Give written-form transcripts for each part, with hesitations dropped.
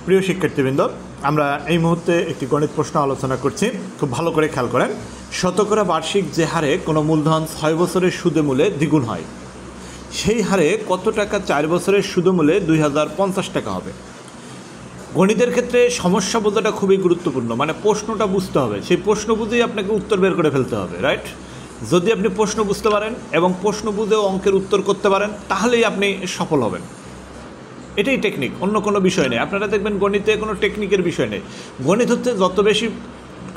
প্রিয় শিক্ষার্থীবৃন্দ, আমরা এই মুহূর্তে একটি গণিত প্রশ্ন আলোচনা করছি। খুব ভালো করে খেয়াল করেন। শতকরা বার্ষিক যে হারে কোনো মূলধন 6 বছরের সুদে মূলে দ্বিগুণ হয়, সেই হারে কত টাকা 4 বছরের সুদে মূলে 2050 টাকা হবে। গণিতের ক্ষেত্রে সমস্যা বোঝাটা খুবই গুরুত্বপূর্ণ। মানে প্রশ্নটা বুঝতে হবে, সেই প্রশ্ন বুঝেই আপনাকে উত্তর বের করে ফেলতে হবে, রাইট? যদি আপনি প্রশ্ন বুঝতে পারেন এবং প্রশ্ন বুঝেও অঙ্কের উত্তর করতে পারেন, তাহলেই আপনি সফল হবেন। এটাই টেকনিক, অন্য কোনো বিষয় নেই। আপনারা দেখবেন গণিতে কোনো টেকনিকের বিষয় নেই। গণিত হচ্ছে যত বেশি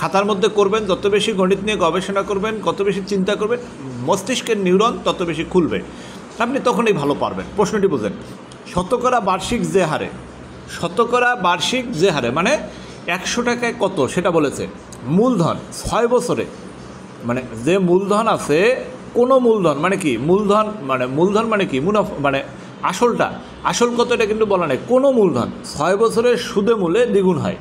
খাতার মধ্যে করবেন, যত বেশি গণিত নিয়ে গবেষণা করবেন, কত বেশি চিন্তা করবেন, মস্তিষ্কের নিউরন তত বেশি খুলবে, আপনি তখনই ভালো পারবেন। প্রশ্নটি বুঝেন। শতকরা বার্ষিক যে হারে মানে 100 টাকায় কত সেটা বলেছে। মূলধন 6 বছরে, মানে যে মূলধন আছে, কোনো মূলধন মানে কি, মূলধন মানে কি, মুনাফা মানে আসল কত এটা কিন্তু বলা নেই। কোনো মূলধন 6 বছরের সুদে মূলে দ্বিগুণ হয়।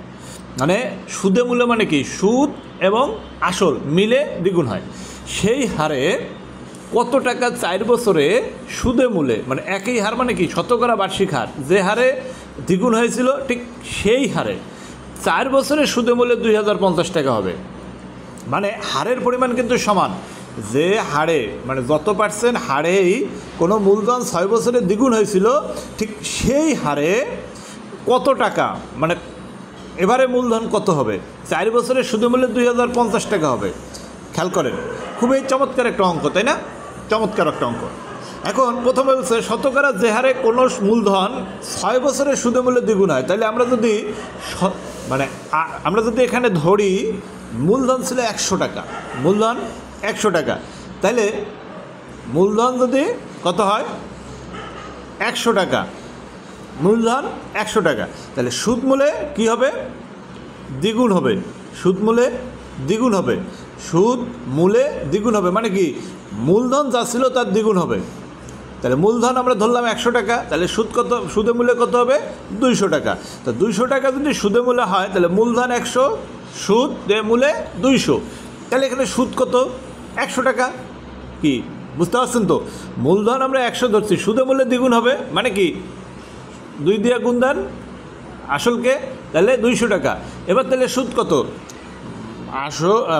মানে সুদে মূলে মানে কি, সুদ এবং আসল মিলে দ্বিগুণ হয়। সেই হারে কত টাকা 4 বছরে সুদে মূলে, মানে একই হার মানে কি, শতকরা বার্ষিক হার, যে হারে দ্বিগুণ হয়েছিল ঠিক সেই হারে 4 বছরের সুদে মূলে 2050 টাকা হবে। মানে হারের পরিমাণ কিন্তু সমান। যে হারে মানে যত পার্সেন্ট হারেই কোনো মূলধন 6 বছরে দ্বিগুণ হয়েছিল, ঠিক সেই হারে কত টাকা, মানে এবারে মূলধন কত হবে, 4 বছরের সুদে মূল্যে 2050 টাকা হবে। খেয়াল করেন, খুবই চমৎকার একটা অঙ্ক, তাই না? চমৎকার একটা অঙ্ক। এখন প্রথমে বলছে শতকরা যে হারে কোনো মূলধন 6 বছরের সুদে মূল্যে দ্বিগুণ হয়। তাহলে আমরা যদি এখানে ধরি মূলধন ছিল 100 টাকা, মূলধন 100 টাকা, তাহলে মূলধন যদি কত হয় 100 টাকা, মূলধন 100 টাকা, তাহলে সুদ মূলে কী হবে, দ্বিগুণ হবে। সুদ মূলে দ্বিগুণ হবে, সুদ মূলে দ্বিগুণ হবে, মানে কি, মূলধন যা ছিল তার দ্বিগুণ হবে। তাহলে মূলধন আমরা ধরলাম 100 টাকা, তাহলে সুদ কত, সুদে মূলে কত হবে, 200 টাকা। তো 200 টাকা যদি সুদে মূলে হয়, তাহলে মূলধন 100, সুদ মূলে 200, তাহলে এখানে সুদ কত, 100 টাকা। কি বুঝতে পারছেন তো? মূলধন আমরা 100 ধরছি, সুদে মূলে দ্বিগুণ হবে, মানে কি 2 দিয়ে গুণ দেন আসলকে, তাহলে 200 টাকা। এবার তাহলে সুদ কত,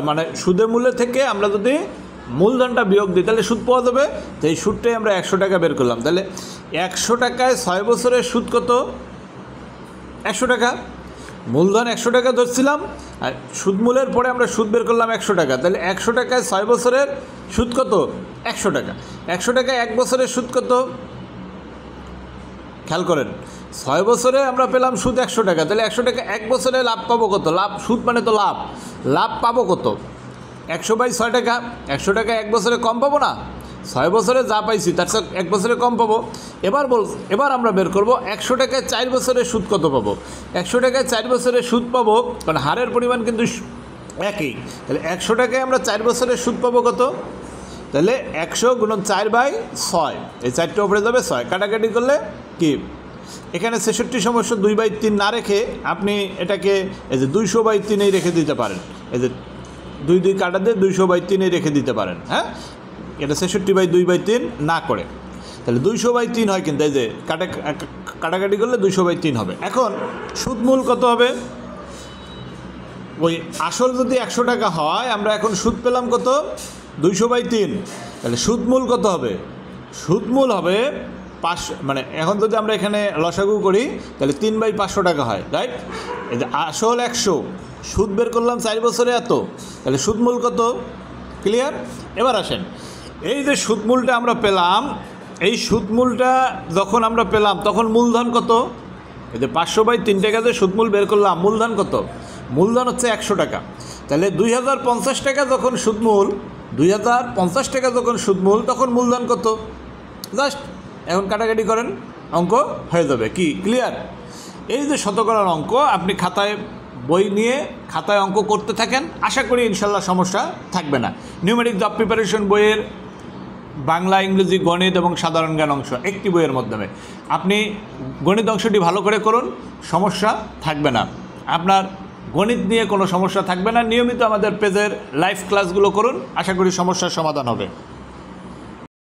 মানে সুদে মূলে থেকে আমরা যদি মূলধনটা বিয়োগ দিই তাহলে সুদ পাওয়া যাবে। তো এই সুদটাই আমরা 100 টাকা বের করলাম। তাহলে 100 টাকায় 6 বছরের সুদ কত, 100 টাকা। মূলধন 100 টাকা ধরছিলাম, আর সুদ মূলের পরে আমরা সুদ বের করলাম 100 টাকা। তাহলে 100 টাকায় 6 বছরের সুদ কত, 100 টাকা। 100 টাকায় 1 বছরের সুদ কত, খেয়াল করেন, 6 বছরে আমরা পেলাম সুদ 100 টাকা। তাহলে 100 টাকা 1 বছরে লাভ পাবো কত, লাভ, সুদ মানে তো লাভ পাবো কত, 100/6 টাকা। 100 টাকা 1 বছরে কম পাবো না, 6 বছরে যা পাইছি তার সাথে 1 বছরে কম পাবো। এবার আমরা বের করব 100 টাকায় 4 বছরের সুদ কত পাবো। 100 টাকায় 4 বছরের সুদ পাবো, কারণ হারের পরিমাণ কিন্তু একই। তাহলে 100 টাকায় আমরা 4 বছরের সুদ পাবো কত, তাহলে 100 গুণন 4/6, এই 4টা উপরে যাবে 6, কাটাকাটি করলে কি, এখানে 66/2/3 না রেখে আপনি এটাকে এই যে 200/3 রেখে দিতে পারেন। এই যে 2 কাটা দিয়ে 200/3 রেখে দিতে পারেন। হ্যাঁ, এটা 66/2/3 না করে, তাহলে 200/3 হয়, কিন্তু এই যে কাটাকাটি করলে 200/3 হবে। এখন সুদ মূল কত হবে, ওই আসল যদি 100 টাকা হয়, আমরা এখন সুদ পেলাম কত, 200/3, তাহলে সুদ মূল কত হবে, সুদ মূল হবে 500, মানে এখন যদি আমরা এখানে লসাগু করি তাহলে 3/500 টাকা হয়, রাইট? এই যে আসল 100, সুদ বের করলাম 4 বছরে এত, তাহলে সুদ মূল কত, ক্লিয়ার? এবার আসেন, এই যে সুদ মূলটা আমরা পেলাম, এই সুদ মূলটা যখন আমরা পেলাম তখন মূলধন কত, এই যে 500/3 টাকা যে সুদ মূল বের করলাম, মূলধন কত, মূলধন হচ্ছে 100 টাকা। তাহলে 2050 টাকা যখন সুদ মূল, 2050 টাকা যখন সুদ মূল, তখন মূলধন কত, জাস্ট এখন কাটাকাটি করেন, অঙ্ক হয়ে যাবে। কি ক্লিয়ার? এই যে শতকরার অঙ্ক, আপনি খাতায় বই নিয়ে খাতায় অঙ্ক করতে থাকেন, আশা করি ইনশাল্লাহ সমস্যা থাকবে না। নিউমেরিক জব প্রিপারেশন বইয়ের বাংলা, ইংরেজি, গণিত এবং সাধারণ জ্ঞান অংশ একটি বইয়ের মাধ্যমে আপনি গণিত অংশটি ভালো করে করুন, সমস্যা থাকবে না। আপনার গণিত নিয়ে কোনো সমস্যা থাকবে না। নিয়মিত আমাদের পেজের লাইভ ক্লাসগুলো করুন, আশা করি সমস্যার সমাধান হবে।